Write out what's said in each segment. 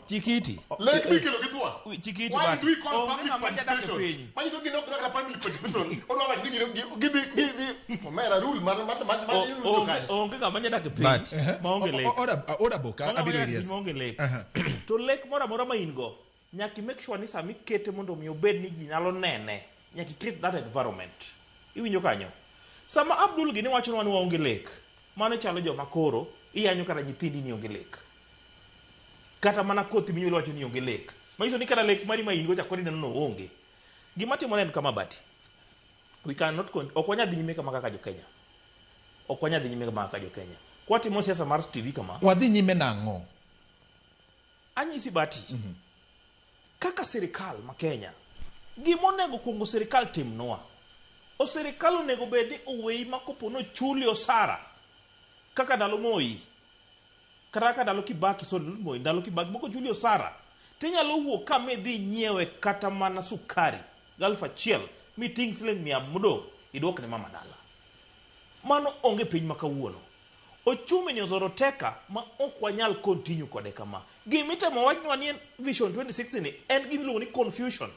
Chikiti. Let me kill it one. Chikiti. Why do we call public participation? Why you don't get public participation? Or why give for me a rule, man. Order book. To lek mora ma ingo. Nyaki make sure ni sami kete mondo mi obed ni ji nyalo nene. Nyaki create that environment. Iwinjo kanyo. Sama Abdul gini wacho ni waonge lek. Mano chalo joma koro iyanyo kata nyithindi ni onge lek. Kata mana kothi minyuolo wacho ni onge lek. Manyiso ni kata lek mari ma ingo chakori neno onge. Gima timore en kama bati. We cannot okwanya dhi nyime kama kaka jokenya. Okwanya dhi nyime kama kaka jokenya. Kwa timo siasa mar TV kama. Wadhi nyime nango. Anyisi bati. Kaka serikal ma Kenya. Gimo nego kuongo serikal timnoa. O serikal onego bedi owei makopono chuli osara. Kaka dalo Moi. Kaka dalo Kibaki Moi dalo Kibaki moko chuli osara. Tinyalo wuok ka medhi nyiewe kata mana sukari. Galfa chiel meeting siling 100 idwok ne mama dala. Mano onge piny makawuono. Ochumi ni ozoro teka ma ok wanyal continue kode kama. Gimitemo wachni ni Vision 2060 ni en gimiluongo ni confusion.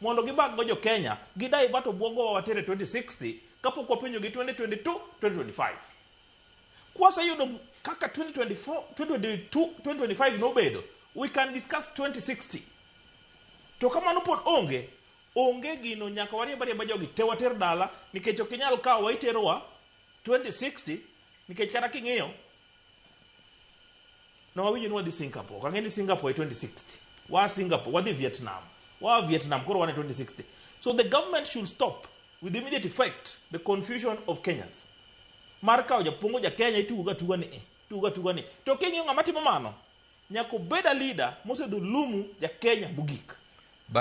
Mondo gibag go jo Kenya, gidai bato bwongo watere 2060 kapok wapenjo gi 2022, 2025. Kwasa yudo kaka 2024, 2022, 2025 no bedo, we can discuss 2060. To kamano pod onge gino nyaka wariemb jogi te water dala nikech ok inyal kawo waiterowa 2060 nikech kata king'iyo no wawinjo ni wadhi Singapore. Kang'eni Singapore 2060. Wa Singapore, wadhi Vietnam. Wa Vietnam koro wane 2060. So the government should stop with immediate effect the confusion of Kenyans. Marka oja pongo ja Kenya ituga ni. To Kenya ng'ama timo mano. Nyako beda leader mose dhulumu ja Kenya bugik.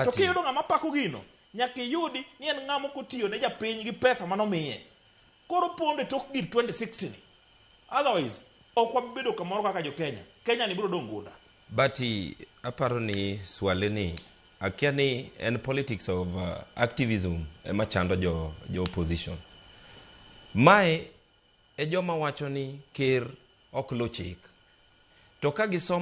To kiyudo ng'ama pako gino, nyaki yudi ni en ng'ama kotiyo ne ja piny gi pesa manomiye. Koro ponde tok gir 2060 ni. Otherwise, ok wabedo kamoro kaka jo Kenya. Kenya ni biro dongunda. Bati aparo ni Swaleh ni akia ni en politics of activism ema chando jo opposition. Mae e joma wacho ni ker ok lo chik. To ka gisomo